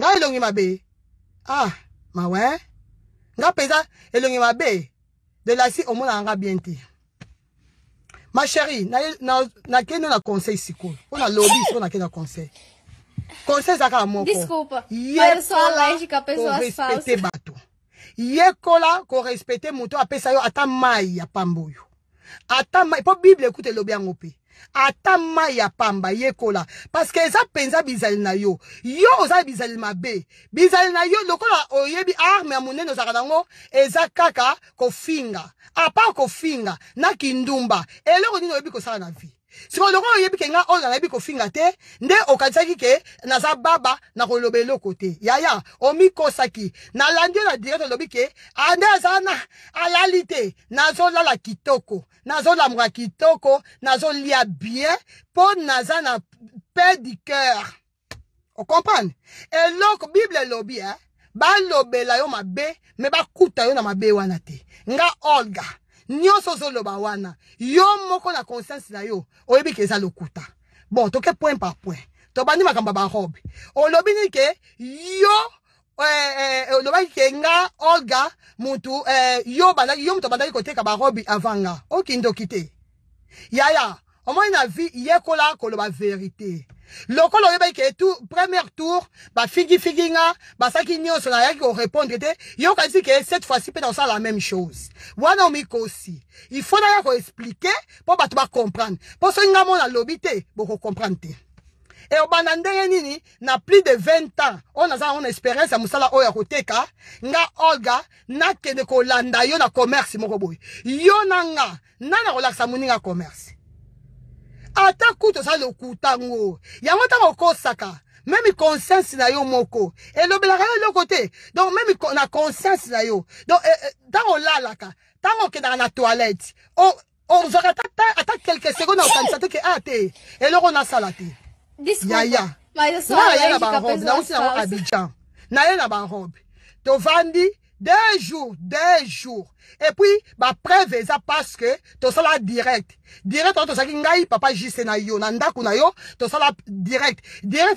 nga elongi mabe. Ah, ma ouais. Nga pesa elongi mabe. De la si, au moins, on a bien dit. Ma chérie, na keno na conseil siko. On a lobby, on a keno conseil. Conseil zaka moko. Desculpa, mas eu sou alérgica a pessoas falsas. Bato. Yekola ko respecter muto apesa yo ata mai ya pamboyo. Ata mai po Bible écoute lobby ngope. Ata mai ya pamba yekola parce que eza penza bizali na yo. Yo oza bizali mabe. Bizali na yo lokola oyebi arme ya munene ozaka nango eza kaka ko finga. Apa ko finga na kindumba. Eloko nini oyebi ko sala na vie. Si on a yebi kenga on a yebi ko finga te nde okatsaki ke naza baba na kolobelo kote yaya omi kosaki na landio na direct lobi ke ande azana alalite nazo la kitoko nazo la mwa kitoko nazo lia bien pour naza na paix du cœur. On comprend? Et l'autre Bible lobi hein ba lobela yo mabe me ba kuta yo na mabe wana te nga Olga nyonso zoloba wana yo moko na conscience na yo oyebi ke eza lokuta. Bon toke point par point to bandi makamba ba robe olobi ni ke yo olobi ke nga Olga mutu yo mutu bandaki koteka ba robe avanga okindo kite yaya omoi na vie yekola koloba vérité. Lokolo yeba ke tout premier tour ba figi nga ba saki nyonso na yaki ko répondre te yo ka dit que cette fois-ci peut dans ça la même chose wana omiko aussi il faut na ko expliquer pour ba to ba comprendre pour so nga mona lobité boko comprendre te et obana ndenge nini na plus de 20 ans on a expérience ya musala oya koteka nga Olga na kende ko landa yo na commerce moko boy yo na nga na ko laksa muninga commerce ata kuto sa lokutango yango tango kosaka même conscience na yo moko et lobelaka yo lo côté donc même na conscience na yo donc tango lalaka tango ke na toilette on zora ata quelques secondes au kanisa que ate et lo na salate yaya mas eu sou alérgica a pessoas falsas. Abidjan na ye na ba robe to vandi 2 jours et puis ba preuve eza parce que to sala direct to saki ngai papa jise na yo na ndaku na yo to sala direct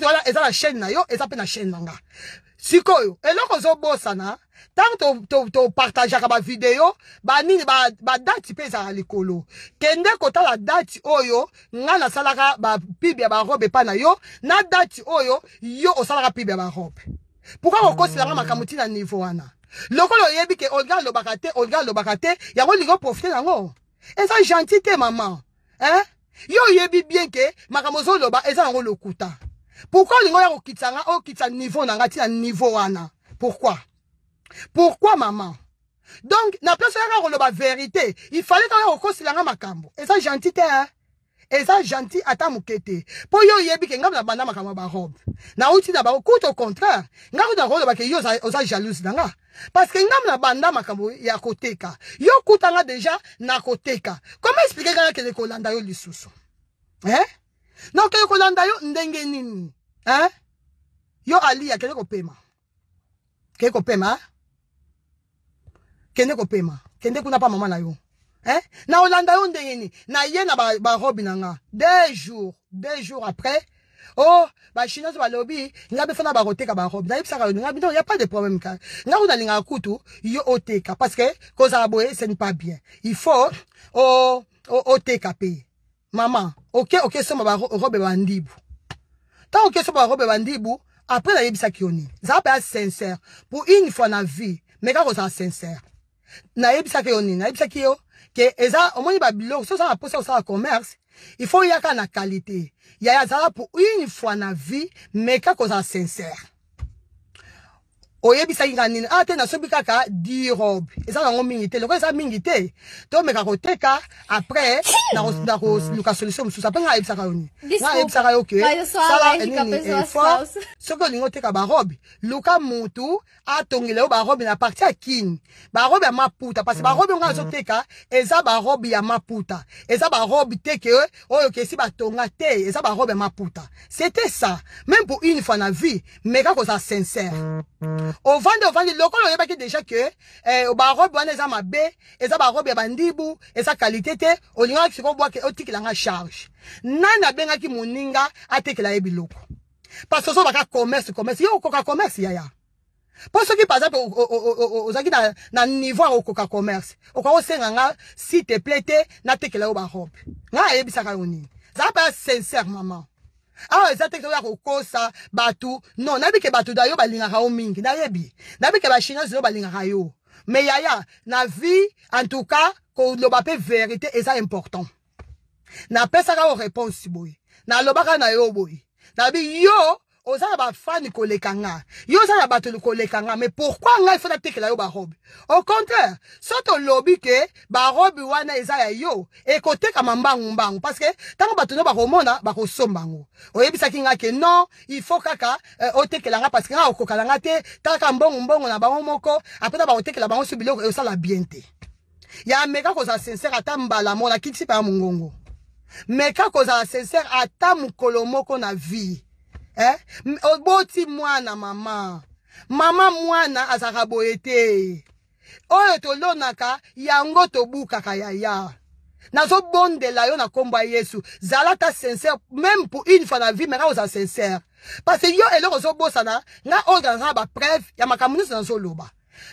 wala eza la chaîne na yo eza pe na chaîne nanga sikoyo eloko zo bosana tant to partage ba vidéo ba nini ba date pe za likolo kende kota la date oyo nga na salaka ba pibia ba robe pa na yo na date oyo yo osalaka pibia ba robe. Pourquoi on cause la makamuti na niveau wana lokolo yebi ke Olga lobakate yango lingo profiter nango eza gentillité maman hein yo yebi bien ke makamozo loba eza nango lokuta. Pourquoi lingo ya kokitsanga o kitsa niveau nanga ti na niveau wana pourquoi maman donc na place ya loba vérité il fallait que cause la makambo eza gentillité hein eza gentil ata mukete po yo yebi ke ngam na banda makambo ba robe na uti na ba kuto au contraire ngako na robe ba ke yo oza jalouse nanga parce que ngam na banda makambo ya koteka yo kutanga déjà na koteka comment expliquer kana ke ko landa yo lisusu hein non ke ko landa yo ndenge nini hein yo ali ya kene ko pema kende kuna pa mama na yo hein na Olanda yo ndengeni na ye na ba robe nanga 2 jours après oh ba chinois ba lobby ngabe fana ba koteka ba robe na yipsaka yo ngabe non y a pas de problème ka ngabe na linga kutu yo oteka parce que koza boye ce n'est pas bien il faut oteka pe maman OK so ba robe bandibu tant OK so ba robe bandibu après na yipsaki yoni ça peut être sincère pour une fois na vie mais quand ça sincère na yipsaki yoni na yipsaki yo que eza omoni ba biloko so ça na posa ça commerce il faut yaka na qualité ya za pour une fois na vie mais kako ça sincère oyebisa nini ate na sobi kaka 10 robe eza nango mingi te loko eza mingi te to meka koteka après na luka solution mususu apenga ebisaka yoni na ebisaka yo ke sala nini fort soko lingo teka ba robe luka mutu atongile yo ba robe na partie akini ba robe ya maputa parce que ba robe nga zo teka eza ba robe ya maputa eza ba robe te ke oyo ke si ba tonga te eza ba robe ya maputa c'était ça même pour une fois na vie meka ko ça sincère au vendre lokolo yebaki déjà que ba robe wana eza mabe eza ba robe ya bandibu eza qualité te olinga ki ko boa ke otikila nga charge nana benga ki muninga atekela yebiloko parce que ça va commerce yo koka commerce yaya pour ceux qui par exemple aux qui na niveau au koka commerce au ko senga nga s'il te plaît na tekela o ba robe nga yebisa ka yoni ça pas sincère maman ah ça tekela ko kosa batu non na bi ke batu da yo balinga ka o mingi na yebi na bi ke ba chinois yo balinga ka yo mais yaya na vie en tout cas ko lo ba pe vérité et ça important na pesa ka o réponse boy na lo ba ka na yo boy na bi yo osala ba fan kolekanga yo osala ba to kolekanga mais pourquoi nga il faut tekela yo ba robe au contraire soto lobby ke ba robe wana eza ya yo et côté kama mbangu parce que tango ba to no ba komona ba ko sombango oyebisa kinga ke non il faut kaka otekela nga parce que nga okokala nga te taka mbongo na bango moko après ba otekela bango subilo e osala bien te ya meka ko za sincère ata mbala mona kitisi pa mungongo meka ko za sincère ata mukolo moko na vie. Oboti mwana mama mwana azaka boyete oyo tolonaka yango tobukaka yaya nazo bondela yo na kombo Yesu zalata sincère même pour une fois na vie mais oza sincère parce que yo eloko zo bosana nga organiser ba preuve ya makamunusu nazo loba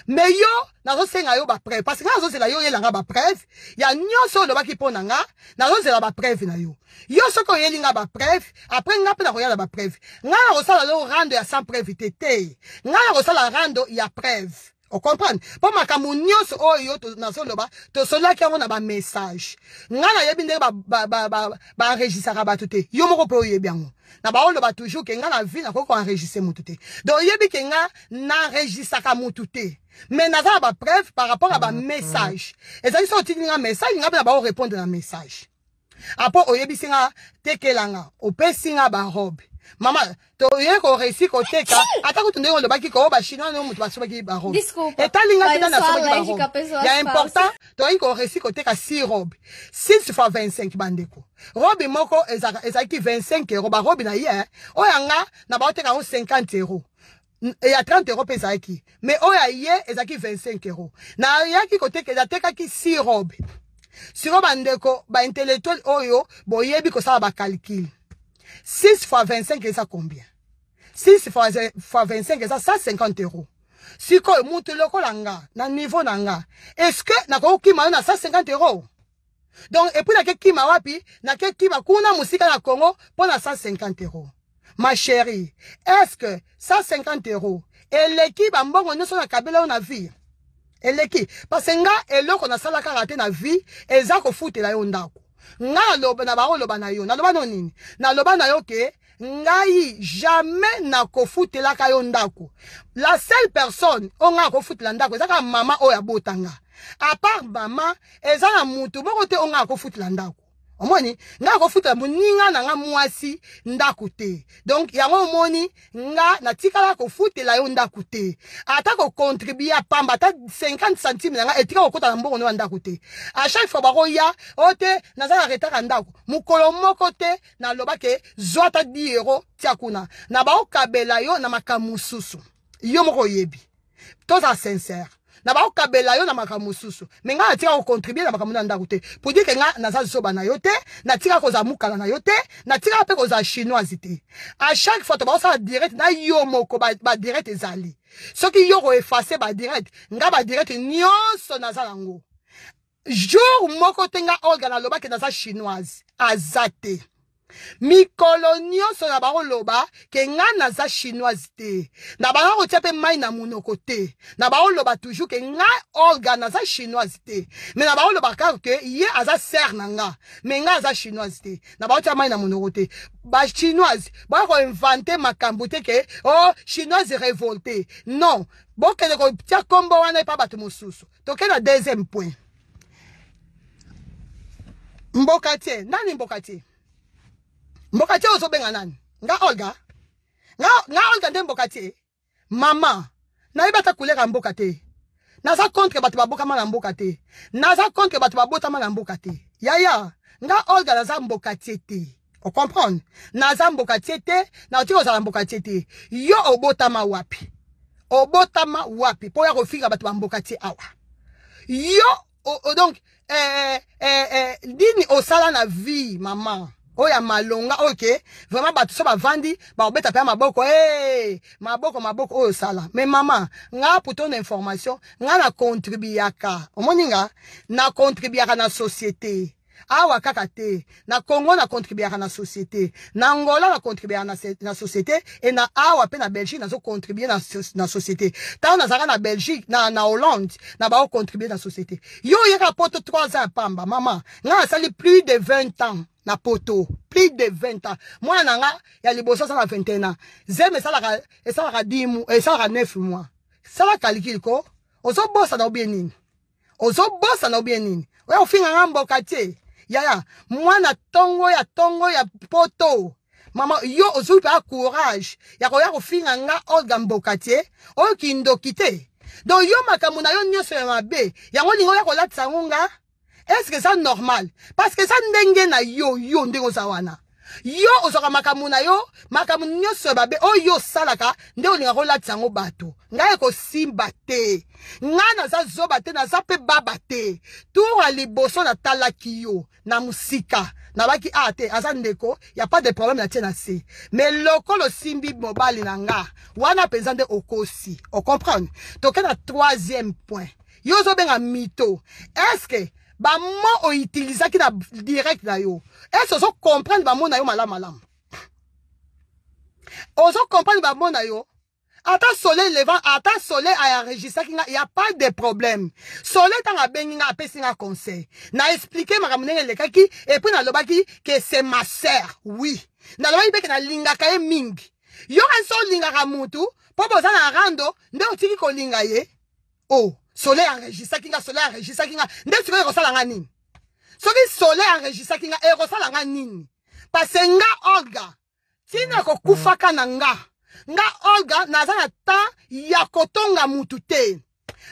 mais yo nazo senga yo ba preuve parce que nazo zela yo yelanga ba preuve ya nyonso loba ki pona nga nazo zela ba preuve na yo yo soko yelinga ba preuve après nga pe na koyala ba preuve nga na kosala lo rando ya sans preuve tete nga na kosala rando ya preuve o comprendre po makamu nyonso oyo to nazo loba to solaki yango na ba message nga na yebi ndenge ba enregistrera ba tuté yo moko pe oyebi yango na ba oloba toujours ke nga na vie na ko enregistrer mutu te donc yebi ke nga na enregistrera mutu te mais naza ba preuve par rapport à ba message ezali so tiki nga message nga pe ba répondre na message après oyebi singa tekelanga opesi nga ba robe mama to yeko réussi ko teka ata ko tunde ngo lobaki ko ba chinois no mutu basobaki ba robe etalinga tena na sobaki ba robe ya important to yeko réussi ko teka 6 robe 6 fois 25 bandeko robe moko ezaki 25 euros ba robe na ye oyanga na ba teka 50 euros et à 30 euros pesa qui mais oya ye ezaki 25 euros na yaki ko teka teka ki 6 robe siro bandeko ba intellectuel oyo boyebi ko sala ba calcul 6 fois 25 et ça combien 6 fois 25 et ça 150 euros si ko mutu loko langa na niveau nanga est-ce que na ko kima na 150 euros donc et puis na ke kima wapi na ke kima kuna musika na Congo pour na 150 euros ma chérie est-ce que 150 euros et l'équipe mbongo nyonso na kabela na vie eleki parce que nga eloko na sala karate na vie eza ko futela yo ndako nga loba na ba loba na yo na loba no nini na loba na yo ke ngai jamais na ko futela ka yo ndako la seule personne o nga ko futela ndako eza ka mama o ya botanga à part mama eza na mutu boko te o nga ko futela ndako omoni nga ko futela muninga na nga mwasi ndako te donc yango omoni nga na tikala ko futela yo ndako te ata ko contribuer pamba ata 50 centimes nga etika ko kota na mbongo no ndako te à chaque fois bako ya ote na za retaka ndako mukolo moko te na lobake zwata 10 euros tia kuna na ba okabela yo na makamususu yo moko yebi toza sincère na ba okabela yo na makamususu mais nga tika ko contribuer na makamu na ndako te pour dire que nga naza zoba na yo te na tika ko za mukala na yo te na tika pe ko za chinoise te à chaque fois to ba sa direct na yo moko ba direct ezali soki yo ko effacer ba direct nga ba direct nyonso naza lango jour moko tenga organa loba ke naza chinoise azate mikolo nyonso na ba loba ke nga naza chinoise te na ba ko tsepe mai na munoko te na ba loba toujours ke nga organa naza chinoise te mais na ba loba ka ke ye aza sœur na nga mais nga aza chinoise te na ba tsepe mai na munoko te ba chinoise ba ko inventer makambo te ke oh chinoise révoltée non bon ke ko tia kombo wana pa batu mosusu to ke na deuxième point mbokati nani mbokati mbokati ozo benga nani nga Olga nde mbokati mama na ibata kuleka mbokati naza contre batu baboka mala mbokati naza contre batu babota mala mbokati yaya nga Olga naza mbokati te o comprendre naza mbokati te na otiko za mbokati te yo obotama wapi po ya kofika batu ba mbokati awa yo donc dini osala na vie mama oya malonga ok vraiment bato so bavandi baobeta pe maboko maboko oyo sala mais mama nga pour ton information nga na contribuaka omoni nga na contribuaka na société awa kaka te na Congo na contribuaka na société na Angola na contribuaka na société et na awa pe na Belgique na zo contribuer na société tant na zaka na Belgique na Hollande na ba contribuer na société yo yeka poto 3 ans pamba mama nga sali plus de 20 ans na poto plus de 20 ans moi nanga ya liboso ça 21 ans zeme ça la 10 mois et ça la 9 mois ça la calcul ko ozo bossa na bien nini oya ofinga ngambo kate yaya mwana tongo ya poto mama yo ozupi a courage ya koya kofinga nga Olga Mbokate oyo kindokite donc yo makambo na yo nyonso ya mabe yango lingo ya kolatisa ngonga est-ce que ça normal parce que ça ndenge na yo ndenge ozawana yo ozoka makambo na yo makambo nyonso ya babe oyo salaka nde olinga kolatisa ngo bato ngai kosimba te nga naza zoba te naza pe baba te tour a liboso na talaki yo na musika na baki ate aza ndeko y a pas de problème na tiena se mais lokolo simbi mobali na nga wana penza nde okosi o comprendre toke na troisième point yo zo benga mito est-ce que ba mo o utiliser ki na direct na yo est-ce que comprendre ba mo na yo malam ozo comprendre ba mo na yo ata soleil levant ata soleil a enregistré qu'il n'y a pas de problème soleil tanga bengi nga apesi nga conseil na expliquer makamune le kaki et puis na lobaki que c'est ma sœur oui na lobaki be que na linga kaye mingi yo kan so linga ka mutu po boza na rando nde otiki ko linga ye oh soleil enregistré kinga nde tiko ko sala nga nini soki soleil enregistré kinga e ko sala nga nini parce nga Olga tina ko kufaka na nga Olga naza na temps ya kotonga mutu te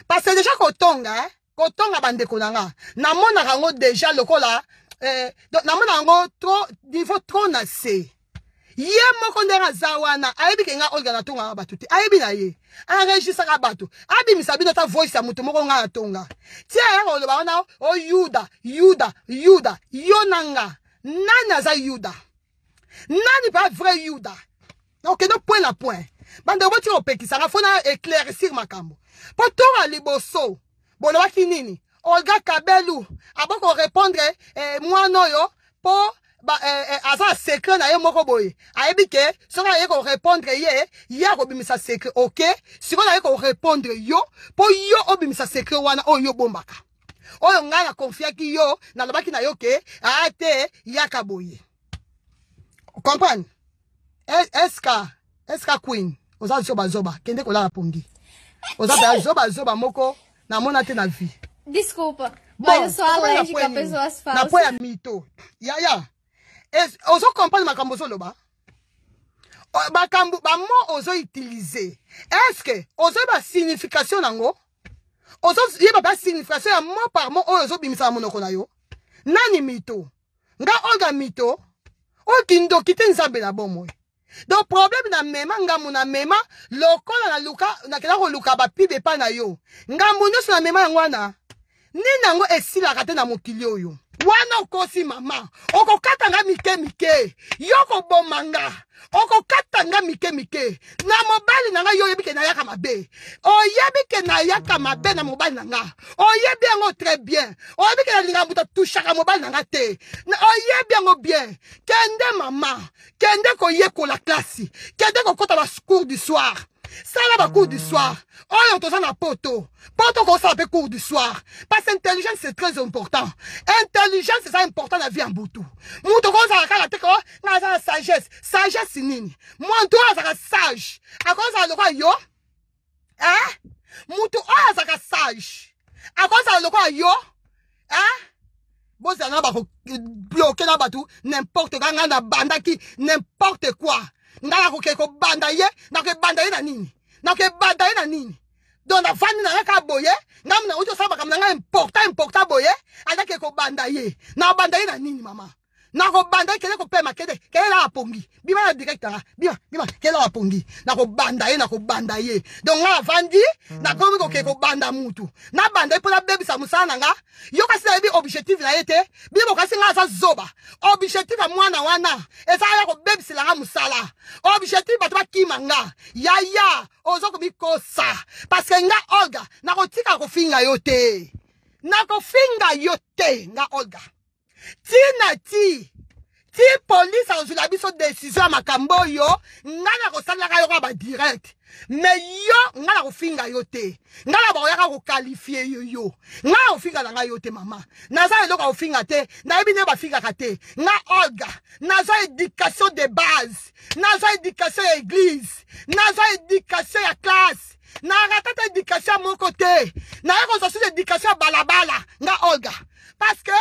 parce que déjà kotonga bandeko nanga namona kango déjà lokola namona kango trop niveau trop na se ye moko ndenge zawana ayebi ke nga Olga na tonga bato te ayebi na ye enregistra bato abi misabino ta voice ya mutu moko nga na tonga tia ya ko loba na o Yuda yo nanga nani aza Yuda nani pas vrai Yuda. Ok, donc point à point. Bande de au peki, ça va faut éclaircir ma cambo. Pour toi, liboso, bon, là, nini. Olga Kabelu, avant qu'on réponde, moi, non, yo, pour, asa secret na yo moko boye. Aebike, so na yo qu'on répondre hier obimisa secret, ok? Si on a yo qu'on répondre yo, pour yo obimisa secret wana, o yo bombaka. Oyo nga na confia ki yo, na lobaki na yo ke, ate, yaka boye. Comprendre? Eska queen oza zoba kende kola pongi oza zoba moko na mona te na vie. Desculpa, mas eu sou alérgica a pessoas falsas. Na poya mito ya ozo comprendre makambo zoloba makambo ba mo ozo utiliser est-ce que ozo ba signification nango ozo yeba ba signification ya mot par mot ozo bimisa monoko na yo nani mito nga Olga mito o kindo kite nzambe na bomo. Donc problème na mema ngamu na mema lokola na luka na kela ko luka ba pibe pa na yo ngamu nyonso na mema ngwana nina ngo esila kate na mokili oyo wana okosi mama okokata nga mike yoko bomanga okokata nga mike na mobali na nga yo yebike na yaka mabe oyebike na yaka mabe na mobali na nga oyebi yango très bien oyebike na linga muta tushaka mobali na nga te oyebi yango bien kende mama kende ko yeko la classe kende ko kota ba cours du soir ça là ba cours du soir oyo toza na poto ko sa pe cours du soir parce que intelligence c'est très important intelligence c'est ça important la vie en butu muto ko sa kala te ko na sa sagesse nini moi toi ça sage à cause ça le quoi yo muto o ça sage à cause ça le quoi yo bon ça na ba bloquer na batu n'importe quoi na banda ki n'importe quoi ngala ko banda ye na ke banda ye na nini donc na fani na ka boye ngam na uto saba kam na important boye ala ke ko banda ye na banda ye na nini mama Nako banda kele ko pema kele la pongi. Bima na directeur. Bima kele la pongi. Nako banda ye. Donc nga vandi na komi ko ke ko banda mutu. Na banda pour la baby sa musana nga. Yo kasi na bi objectif na yete. Bima kasi nga sa zoba. Objectif a mwana wana. Eza ya ko baby sila nga musala. Objectif batwa kimanga. Ya ozo ko bikosa. Parce que nga Olga nako tika ko finga yote. Nako finga yote nga Olga. Ti police a la biso décision makambo yo ngana ko sala ka yo ba direct mais yo ngana ko finga yo te ngana ba yaka ko qualifier yo ngana ko finga nga yo te mama naza eloko ko finga te na ebi ne ba finga ka te nga Olga naza éducation de base naza éducation ya église naza éducation ya classe na ratata éducation mon côté na ko so éducation balabala nga Olga parce que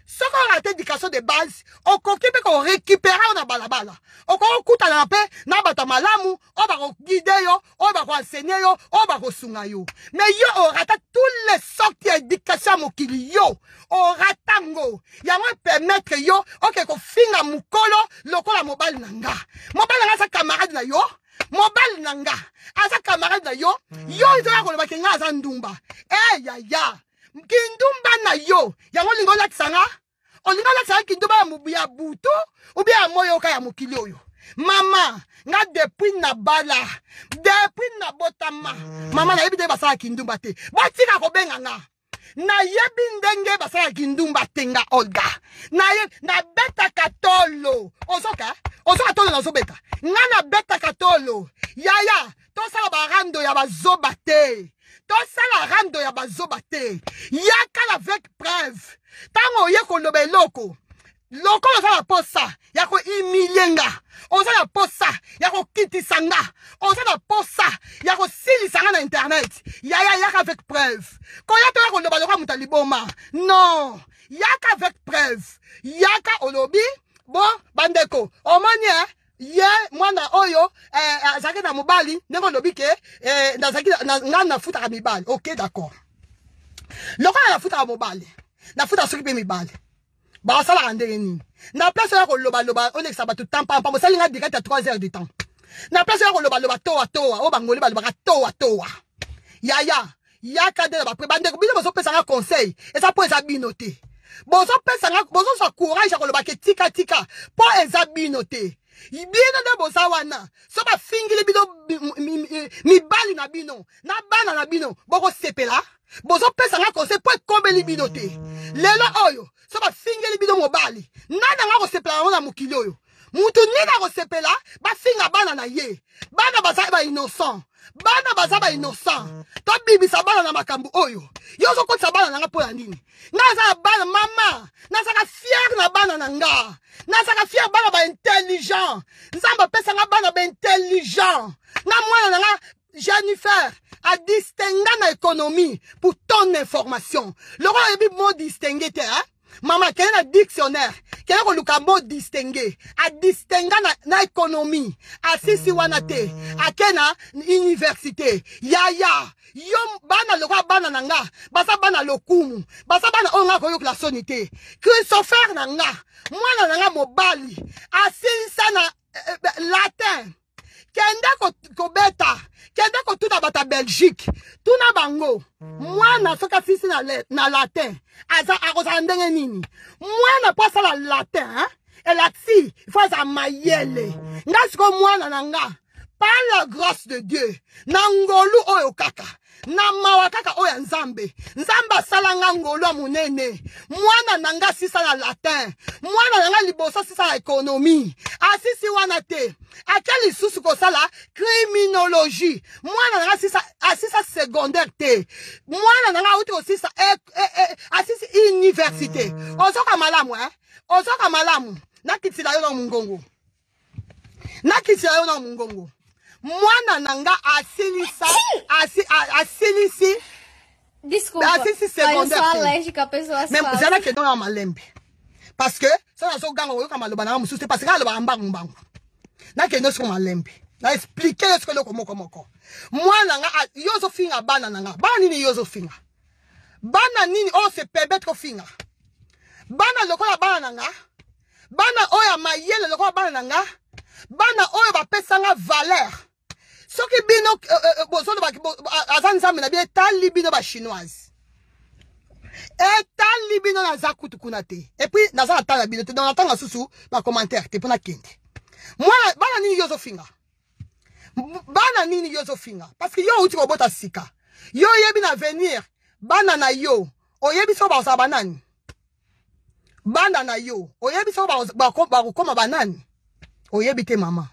ce qu'on a éducation de base, on peut qu'on récupère on a balabala. On coûte à la paix, n'a pas ta malamu, on va guider yo, on va enseigner yo, on va sunga yo. Mais yo, on rata tous les sortes d'éducation mokili yo, on ratango. Ya moi permettre yo, ok, qu'on finga mukolo, lokola mobile nanga. Mobile nanga sa camarade na yo. Mobile nanga. Asa camarade na yo, yo izoya ko ba kenga za ndumba. Ya. Kindumba na yo, yango lingo la tsanga. On lingo la tsanga kindumba ya butu, ou bien moyo ka ya mokili oyo. Mama, nga depuis na bala, depuis na botama. Mama na yebi de basala kindumba te. Batika ko benga nga. Na yebi ndenge basala kindumba te nga Olga. Na beta katolo. Osoka tolo na zobeta. Nga na beta katolo. Yaya, to sala barando ya bazoba te. Tout ça la rando ya bazoba te. Yaka avec preuve. Tango yeko lobe loko. Loko oza la posa. Yako imilienga. Oza la posa. Yako kitisanga. Oza la posa. Yako silisanga na internet. Yaka avec preuve. Quand yako yako loba loka mutaliboma. Non. Yaka avec preuve. Yaka olobi. Bon, bandeko. Omanye. Ye mwana oyo azaki na mobali ndeko lobike nazaki na futa ka mibali. OK, d'accord. Lokola na futa ka mobali na futa soki pe mibali ba sala ndenge nini na place ya ko loba olekisa batu tampa mo sali nga direct à 3 heures du temps na place ya ko loba toa o bangoli ba toa ya kadela ba prebande ko bino bozo pesa nga conseil eza po eza binoté bozo pesa nga bozo sa courage ko loba ke tika po eza binoté. Ibino de bosawana so ba fingile bino mibali na bino na bana na bino boko sepela bozo pesa nga conseil po kombeli bino te lelo oyo so ba fingile bino mobali nana nga ko sepela na mukili oyo mutu nina ko sepela ba finga bana na ye bana bazaba innocent to bibi sabana na makambu oyo yo so ko sabana na nga po ya nini ngaza bana mama nasaka fier na bana na nga nasaka fier bana ba intelligent nzamba pesa nga bana ba intelligent na mwana na nga Jennifer a distingué na économie pour ton information le roi ebi mo distingué te hein maman quel est le dictionnaire quel est le mot distingué a distingué na économie a sisi wanate a kena université yaya yo bana lokwa bana nanga basa bana lokumu basa bana onga ko yokla sonité Christopher nanga mwana nanga mobali a sisi na latin kenda ko beta kenda ko tuta bata Belgique tuna bango mwana soka sisi na latin aza akoza ndenge nini mwana pasa la latin hein elati il faut za mayele ngasiko mwana nanga par la grâce de Dieu na ngolu oyo kaka na mawa kaka oya nzambe salanga ngolu munene mwana nanga sisa la latin mwana nanga liboso sisa la économie asisi wana te akeli susu ko sala criminologie mwana nanga sisa secondaire te mwana nanga uti ko sisa asisi université ozoka malamu nakitila yo na mungongo mwana nanga asilisi desculpa, asisi secondaire eu sou alérgica a pessoas même zana que non malembe parce que ça na so ganga yo kama loba na mususu parce que aloba mbangu na que no so malembe na expliquer ce que le komoko mwana nga yo zo finga bana nanga bana nini yo zo finga bana nini o se permettre finga bana lokola bana nanga bana oyo mayele lokola bana nanga bana oyo bapesanga valeur soki bino bozolo aza nzambe na bino etali bino bachinoise etali bino naza kutu kuna te epuis naza na tanga na bino te donc natanga susu bacommentaire te mpona kende mwana bana nini yo ozofinga bana nini yo ozofinga parce que yo outi kobota sika yo oyebi na avenir bana na yo oyebi so bazala banani banda na yo oyebi so bakokoma banani oyebi te mama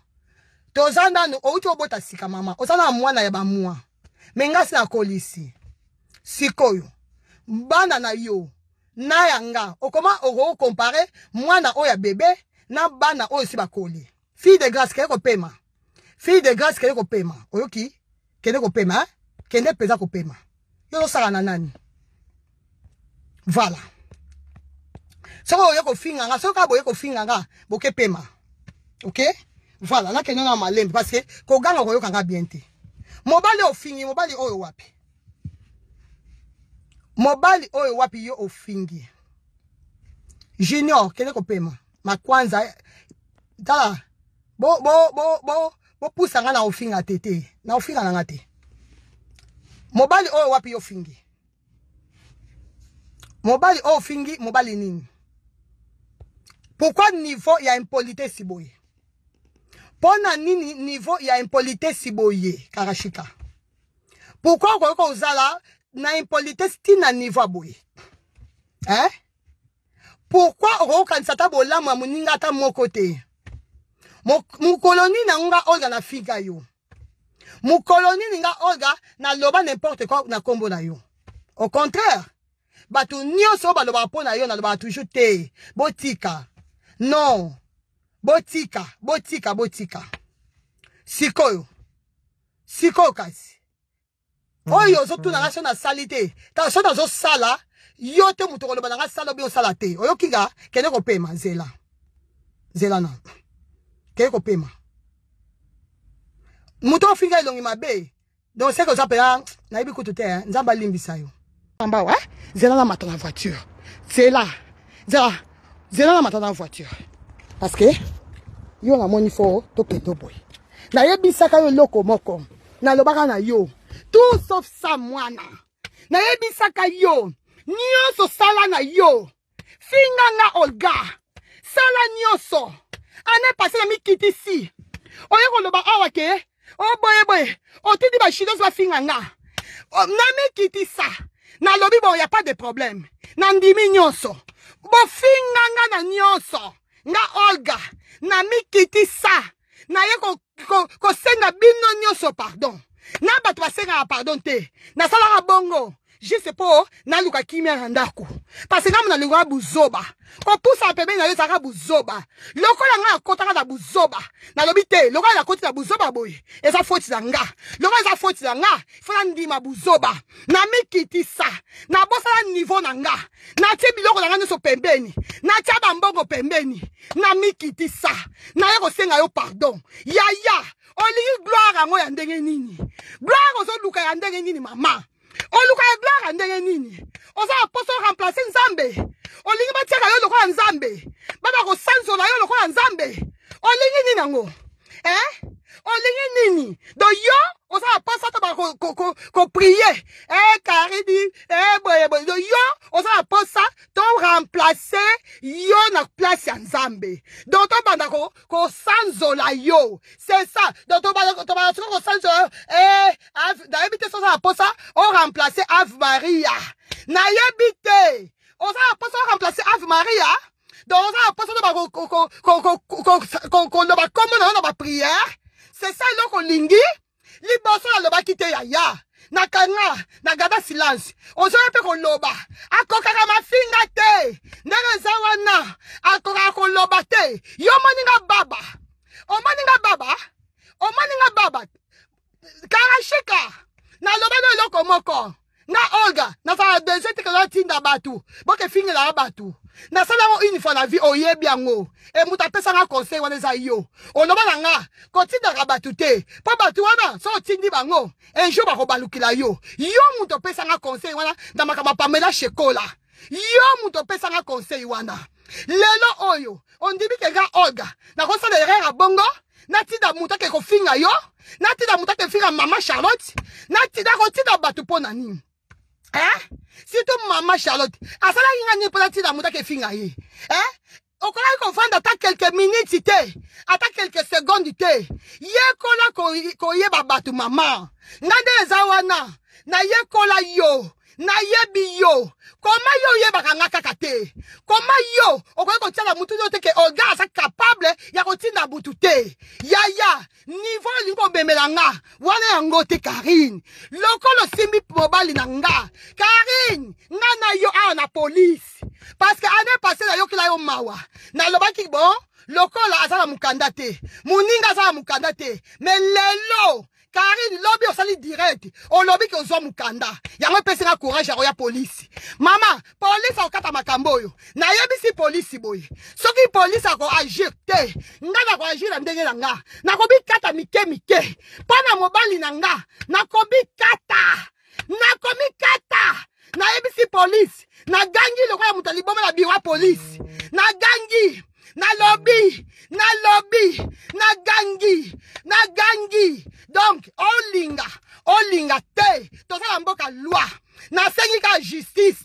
toza ndano outi obota sika mama ozana mwana ya bamwa mengasi na kolisi sikoyo banda na yo na yanga okoma okokompare mwana oya bebe na bana oyo si bakoli fille de grâce kende kopema fille de grâce kende kopema oyoki kende kopema kende peza kopema yo osala na nani voilà soko oye kofinga nga soko boye kofinga nga boke pema ok voilà na kende na malembe parce que koganga koyoka nga bien te mobali ofingi mobali oyo wapi mobali oyo wapi yo ofingi junior kende kopema makwanza tala bo pusa nga na ofinga tete na ofinga na nga te mobali oyo wapi yo fingi mobali oyo fingi mobali nini pourquoi niveau ya impolité si boye pona nini niveau ya impolité si boye karashika pourquoi ko ozala na impolité stina niveau boye hein pourquoi okokanisa ta bolamu ya moninga ta moko te mukoloni na nga olga na figa yo mukoloni nga olga na loba n'importe quoi na kombo na yo au contraire batu nyonso baloba pona yo na loba toujours te botika non botika sikoyo kasi oyo ozotuna nga so na sali te ta so nazo sala yo te mutu koloba na nga sala obi osala te oyokinga kende kopema nzela na kende kopema mutu ofinga elongi mabe donc seke oza pena nayebi kutu te nzambe alimbisa yo mbawa nzela na mata na voiture nzela na mata na voiture parce que yo na moni fo tokende boye nayebisaka yo loko moko nalobaka na yo tout sauf ça mwana nayebisaka yo nyonso sala na yo finga nga olga sala nyonso ane passé na mikitisi oye koloba awa ke boye otindi bachinoise bafinga nga na mikitisa nalobi bon y a pas de problème na ndimi nyonso bofinga nga na nyonso nga olga na mikitisa na ye kosenga bino nyonso pardon na bato basenga pardon te na salaka bongo juste po na luka kimia na ndako parce que nga mona lingo buzoba ko pusa pembe na yo saka buzoba lokola nga akotaka na buzoba na lobi te lokola na koti na buzoba boye eza faute na nga lokola eza faute na nga fona ndima buzoba na mikitisa na bosala niveau na nga na tie biloko na nga nyonso pembeni na tia bambongo pembeni na mikitisa na ye kosenga yo pardon yaya olingi gloire yango ya ndenge nini gloire ozoluka ya ndenge nini mama oluka ya gloire ya ndenge nini oza aposo remplacer nzambe olingi batiaka yo lokola nzambe baba kosanzola yo lokola nzambe olingi nini yango olingi nini do yo oza aposo ata bakopriye karidi boye do yo oza aposa to remplacer yo na place ya nzambe donc tobanda kosanzola yo c'est ça donc tobanda soki kosanzola yo nayebi te soza aposa o remplacer Ave Maria nayebi te oza aposa o remplacer Ave Maria donc oza aposa koloba kombo na yo na baprière c'est ça eloko olingi liboso nalobaki te yaya nakanga nagada silence ozoya mpe koloba akokaka mafinga te ndenge eza wana akokaka koloba te yo omoninga baba karashika naloba no eloko moko nga olga nasala deuxième te kezo tinda batu boke fingelaka batu nasala yango une fois na vie oyebi yango mutu apesanga conseil wana eza yo oloba na nga kotindaka batu te mpo batu wana so otindi bango un jour bakobalukila yo mutu opesanga conseil wana na makambo pamela shekola yo mutu opesanga conseil wana lelo oyo on dit que nga Olga na ko sala erreur a bongo na tida muta ke ko finga yo na tida muta ke finga mama Charlotte na tida ko tida batu pona nini surtout mama Charlotte asala kinga ni pona tida muta ke finga ye okola confondre ata quelques minutes te ata quelques secondes te yekola ko yeba batu mama ngande eza wana na yekola yo na yebi yo koma yo yebaka nga kaka te koma yo okoki kotiala mutu yo te ke Olga aza capable ya kotinda butu te yaya niveau olingi kobemela nga wana yango te Karine lokolo simbi mobali na nga Karine nga na yo awa na police parce que année passée na yokela yo mawa nalobaki bon lokola aza na mukanda te muninga aza na mukanda te mais lelo Karine lobi osali direct o lobi ke ozwa mukanda yango pesi na courage ya police mama police akata makambo yo na yebisi police boye soki police ako agir te nga na ko agir ndenge na nga na ko bikata mike pana mobali na nga na ko bikata na yebisi police na gangi lokola mutali bomba na biro police na gangi na lobby na gangi donc olinga te tosala mboka loi nasengi ka justice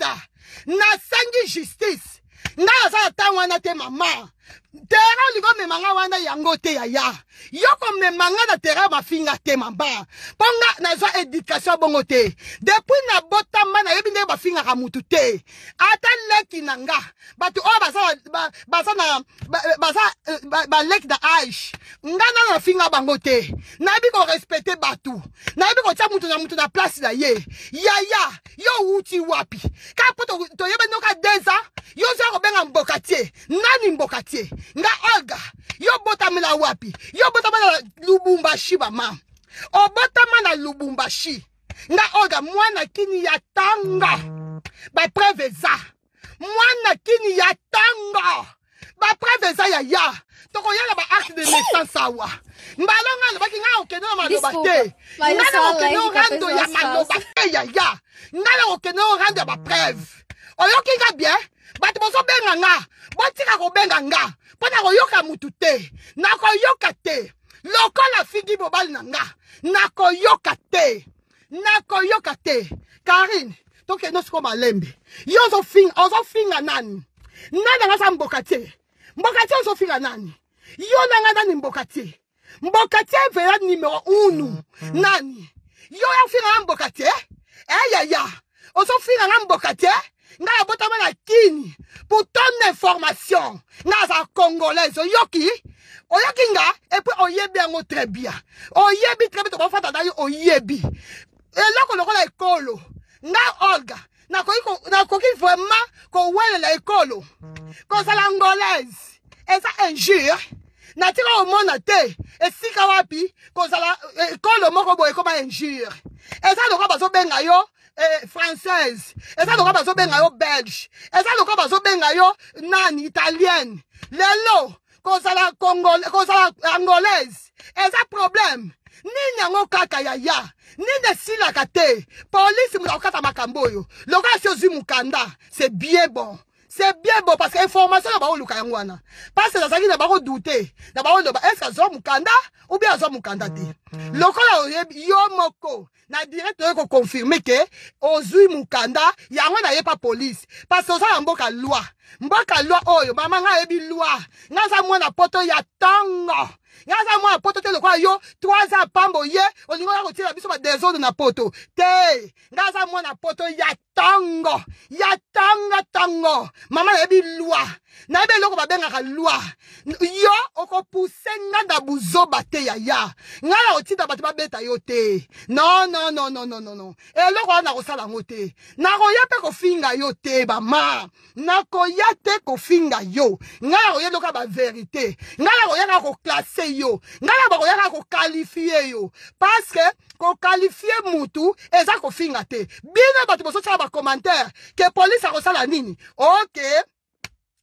nga asala ntango wana te mama terrain olingo memanga wana yango te yaya yoko memanga na terrain mafinga te mama ponga nazwa éducation bongo te depuis na botamba na yebi ndenge bafingaka mutu te ata leki na nga bato oyo baza leki na age nga na nafinga bango te nayebi korespecte bato nayebi kotia mutu na place na ye yaya yo wuti wapi ka po toyebe noka 2 ans yo oza kobenga mboka tie nani mboka tie nga Olga yo botamela wapi yo botamela na Lubumbashi bama obotama na Lubumbashi nga Olga mwana kini ya tanga ba preuve eza mwana kini ya tanga ba preuve eza ya toko yala ba acte de naissance awa mbalonga lo baki nga okeno maloba te nga okeno rando ya maloba te ya nga okeno rando ya ba preuve oyoki nga bien bato boso benga nga botika ko benga nga pona koyoka mutu te nakoyoka te lokola figi mobali na nga nakoyoka te Karine tokende siko malembe yo ozofinga nani nga sa mboka tie ozofinga nani yo nanga nani mboka tie vera numéro 1 nani yo yafinga mboka tie yaya ozofinga nga mboka tie nga ya botama na kini pour ton information nga za congolaise oyoki nga et puis oyebi yango très bien to bafata na yo oyebi eloko lokola ekolo nga Olga nakoki vraiment kowelela ekolo kozala angolaise eza injure natika omona te esika wapi kozala ekolo moko boye koma injure eza lokola bazobenga yo française eza lokola bazobenga yo belge eza lokola bazobenga yo nani italienne lelo kozala angolaise eza problème nini yango kaka yaya nini esilaka te polisi mutu akokata makambo oyo lokola si ozwi mukanda c'est bien bon parce que information na baoluka yango wana parce que nazalaki na bakodute na baoloba est-ce azwa mukanda ou bien azwa mukanda te lokola oyebi yo moko na direct oyo koconfirme ke ozwi mukanda yango na ye pa police parce que ozala mboka loi oyo mama nga yebi loi nga za mwana poto ya tango nga za mwana poto te lokola yo 3 ans pambo ye olingo ya kotiela biso ba désordre na poto te nga za mwana poto ya tango mama yebi loi na yebi eloko babengaka loi yo okopuse nga na buzoba te yaya nga na kotinda bato babeta yo te non eloko wana nakosala yango te nakoya mpe kofinga yo te bama nakoya te kofinga yo nga nakoya loka baverité nga nakoyaka koklase yo nga nakoyaka kokalifie yo parce que kokalifie mutu eza kofinga te bino bato bosotala bacommentaire ke police akosala nini ok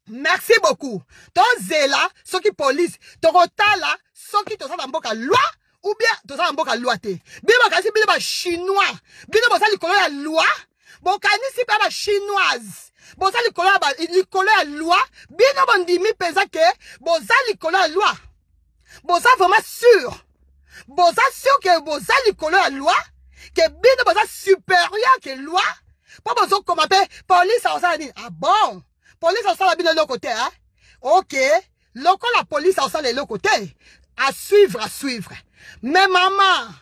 merci beaucoup tozela soki police tokotala soki tozala mboka loi ou bien tozala mboka loi te bino bakasi bino ba chinois bino bozali likolo ya loi bokanisi mpe ba chinoise boza likolo ya loi bino bondimi penza ke boza likolo ya loi boza vraiment sûr boza sûr que boza likolo ya loi que bino boza supérieur que loi po bozo koma pe police osala nini ah bon police osala bino le côté hein ok loko la police osala le côté à suivre mais maman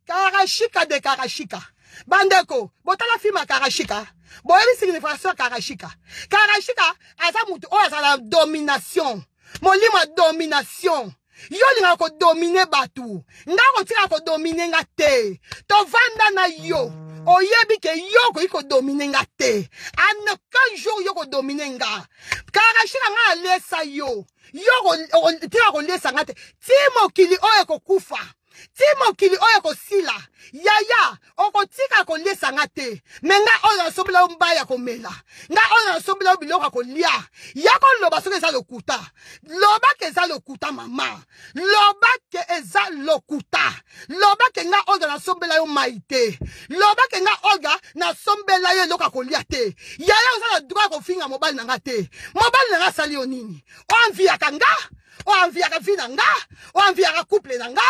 karashika de karashika bandeko botala film karashika boyebi signification karashika aza mutu oyo azala domination molimo domination yo linga ko dominer batu nga ko tika ko dominer nga te tovanda na yo oyebi ke yo ko dominer nga te an aucun jour yo ko dominer nga karashika nga alesa yo tika ko lesa nga te timo kili oyo ko kufa timokili oyo kosila yaya okotika kolesa nga te menga oyo asobela mbaya komela nga oyo asobela biloko kolia yako loba soki eza lokuta loba ke eza lokuta mama loba ke eza lokuta loba ke nga oyo nasobela yo maite loba ke nga oyo nasombela yo eloko kolia te yaya ozala droit kofinga mobali na nga te mobali na nga sali yo nini oanviaka nga oanviaka vi na nga oanviaka couple na nga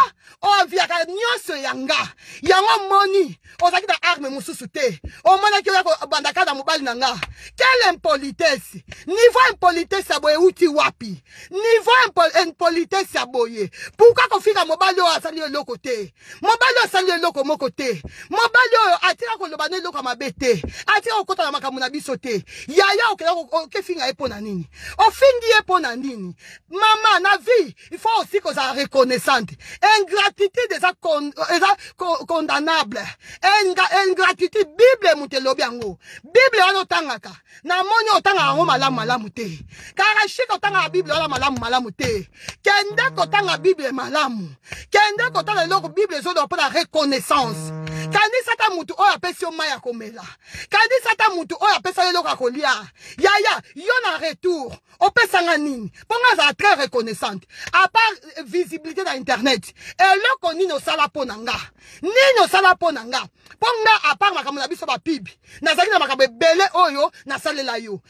oanviaka nyonso ya nga yango moni ozaki na arme mosusu te omonaki oya kobandaka na mobali na nga quelle impolitesse niveau impolitesse ya boye euti wapi niveau impolitesse ya boye pourquoi kofika mobali oyo asali eloko te mobali oyo asali eloko moko te mobali oyo atika koloba na eloko mabe te atika kokota na makambo na biso te yaya okefinga ye mpo na nini ofingi ye mpo na nini mama na vie il faut aussi kozala reconnaissante ingratitude eza condamnable ingratitude bible mutu elobi yango bible wana otangaka na moni otangaka yango malamu te karashika otangaka bible wana malamu te kende kotanga bible malamu kende kotanga eloko bible ezoloba mpo na reconnaissance kanisata mutu oyo apesi yo mai ya komela kanisata mutu oyo apesa yo eloko ya kolia yaya yo na retour opesanga nini mpo nga azala très reconnaissante à part visibilité na internet eloko nini osala mpo na nga nini osala mpo na nga mpo nga à part makambo na biso bapibi nazali na makambo ebele oyo nasalela yo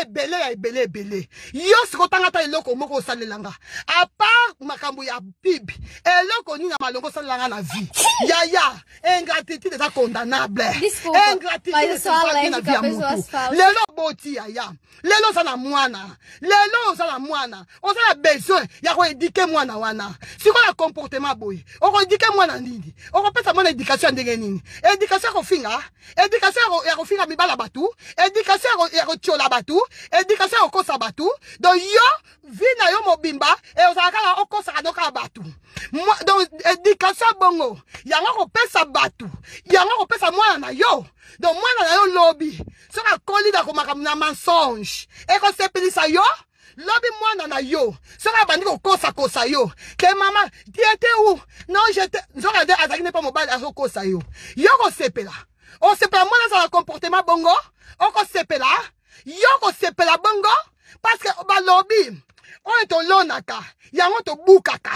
ebele yo sikotanga ta eloko moko osalela nga à part makambo ya pibi eloko nini na malongo osalela nga na vie yaya ingratitude eza condamnable ingratitude eza na vie ya mutu lelo boti yaya lelo oza na mwana oza na besoin ya koedike mwana wana sikoyo comportement boye okoedike mwana nini okopesa mwana éducation ya ndenge nini éducation ya kofinga éducation ya kofinga mibala batu éducation ya kotiola batu éducation ya kokosa batu donc yo vi na yo mobimba ozala kaka okosaka noka batu donc éducation bongo yango kopesa batu yango kopesa mwana na yo donc mwana na yo lobi soki akoli na komakambo na mensonge ekosepelisa yo lobi mwana na yo soki abandi kokosa yo ke mama diete u non jete nzoka nde azalaki ne mpo mobali azokosa yo yo kosepela osepela mwana azala comportement bongo okosepela yo kosepela bongo parce que balobi oyo tolonaka yango tobukaka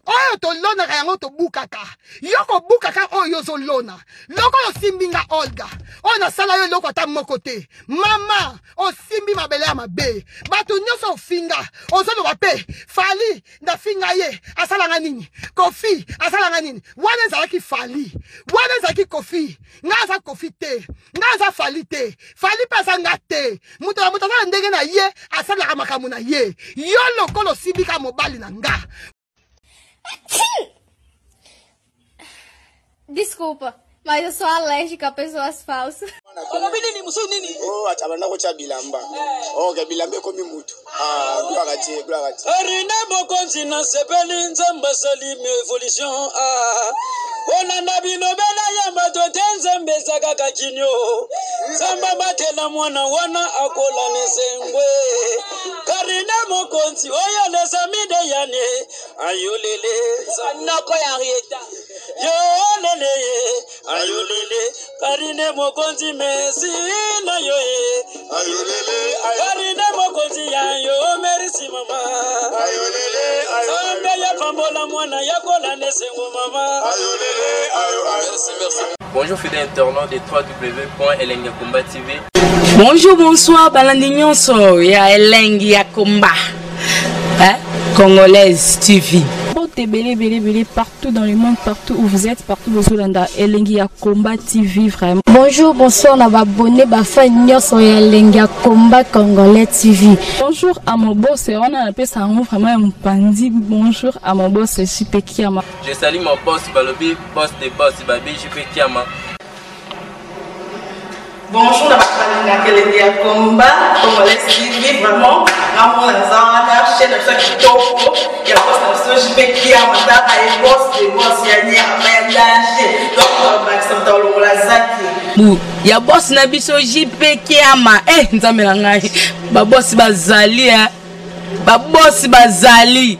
oyo tolonaka yango tobukaka yo kobukaka oyo ozolona loko osimbi nga Olga oyo nasala yo eloko ata moko te mama osimbi mabele ya mabe bato nyonso ofinga ozoloba mpe Fali ndafinga ye asalanga nini Kofi asalanga nini wana ezalaki Fali wana ezalaki Kofi nga aza Kofi te nga aza Fali te Fali mpe aza nga te moto azala ndenge na ye asalaka makambo na ye yo lokolo osimbi ka mobali na nga. Desculpa, mas eu sou alérgica a pessoas falsas. Oh, atabana ko cha bilamba. Oh, ke bilambe ko mimutu. Glagati. Arina bo continent sepeli nzamba salime evolution. Ona nabino bela yamba to tenzembe zakaka kinyo. Samba batela mwana wana akola nesengwe. Karina mo konti oya lesa mide yane. Ayolele sanako ya rieta. Yo lele ayolele Karine mo konti mesi na yo ayolele Karine mo konti ya yo merci mama ayolele ayolele ya pambola mwana ya kola nesengo mama ayolele ayo merci Bonjour fidèles internautes de www.elengiakomba TV. Bonjour, bonsoir, balandi nyonso ya Elengi ya Komba, Congolaise TV. Belé partout dans le monde, partout où vous êtes, partout où vous êtes, Elengi ya Komba TV vraiment. Bonjour, bonsoir, on va abonner bafa nyonso ya Elengi ya Komba Congolais TV. Bonjour à mon boss, on a appelé ça vraiment un pandi. Bonjour à mon boss, JP Kiama. Je salue mon boss Balobi, boss de boss Babi, JP Kiama. Bonjour, la Elengi ya Komba Congolais TV vraiment. Ramon Lazana, chaîne de chaque topo, il y a boss de JP Kiama, et boss de boss, il y a un danger. Donc, Maxime Talon Lazaki. Il y a boss Nabiso JP Kiama, nzambe na ngai. Ba boss bazali, ba boss bazali.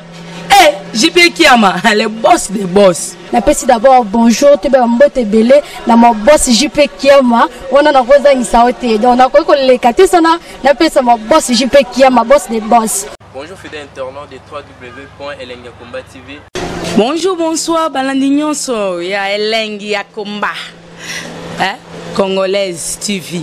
JP Kiama, le boss des boss. Napesi d'abord bonjour, te ba mbote belé na mon boss JP Kiama, on a na rosa ngisaote. Donc na ko le kati sana, napesa mon boss JP Kiama, boss des boss. Bonjour fidèles internautes de www.elengiakomba TV. Bonjour, bonsoir, balandi nyonso ya Elengi ya Komba, Congolaise TV.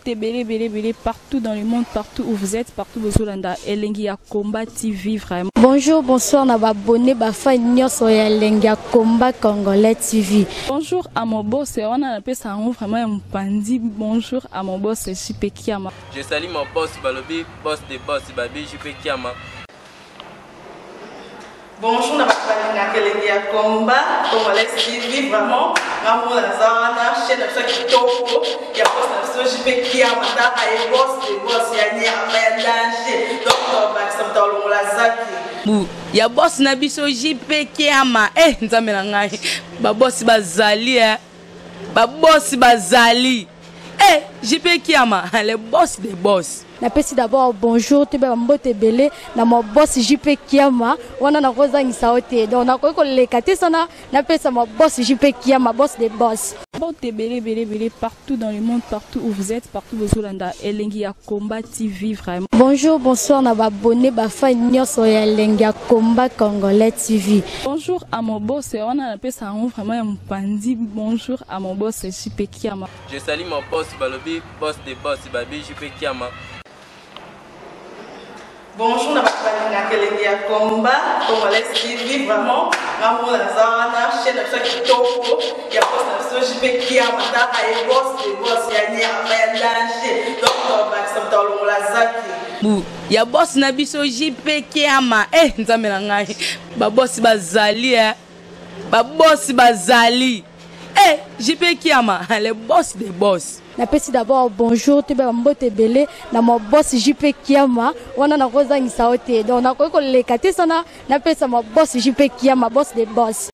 Belé partout dans le monde, partout où vous êtes, partout où vous êtes, Elengi ya Komba TV vraiment. Bonjour, bonsoir, on va abonner bafa nyonso ya Elengi ya Komba Congolais TV. Bonjour à mon boss, on a appelé ça vraiment un pandi. Bonjour à mon boss, JP Kiama. Je salue mon boss Balobi, boss de boss Babi, JP Kiama. Bonjour, la Elengi ya Komba Congolais TV vraiment. Ramon Lazana, chaîne de chaque topo, il y a boss de JP Kiama, et boss de boss, il y a un danger. Donc, Maxime Talon Lazaki. Il y a boss Nabiso JP Kiama, nzambe na ngai. Ba boss bazali, ba boss bazali. JP Kiama, le boss des boss. Napesi d'abord bonjour, te ba mbote belé na mon boss JP Kiama, on a na rosa ngisaote. Donc na ko le kati sana, napesa mon boss JP Kiama, boss des boss. Belé partout dans le monde, partout où vous êtes, partout où vous êtes, Elengi ya Komba TV vraiment. Bonjour, bonsoir, on va abonner bafa nyonso ya Elengi ya Komba Congolais TV. Bonjour à mon boss, on a appelé ça vraiment un pandi. Bonjour à mon boss, JP Kiama. Je salue mon boss Balobi, boss de boss Babi, JP Kiama. Bonjour, la Elengi ya Komba Congolais TV vraiment. Ramon Lazana, chaîne de chaque topo, il y a boss de JP Kiama, et boss de boss, il y a un danger. Donc, Maxime Talon Lazaki. Il y a boss Nabiso JP Kiama, nzambe na ngai. Ba boss bazali, ba boss bazali. JP Kiama, le boss des boss. Napesi d'abord bonjour, te ba mbote belé na mon boss JP Kiama, on a na rosa ngisaote. Donc na ko le kati sana, napesa mon boss JP Kiama, boss des boss.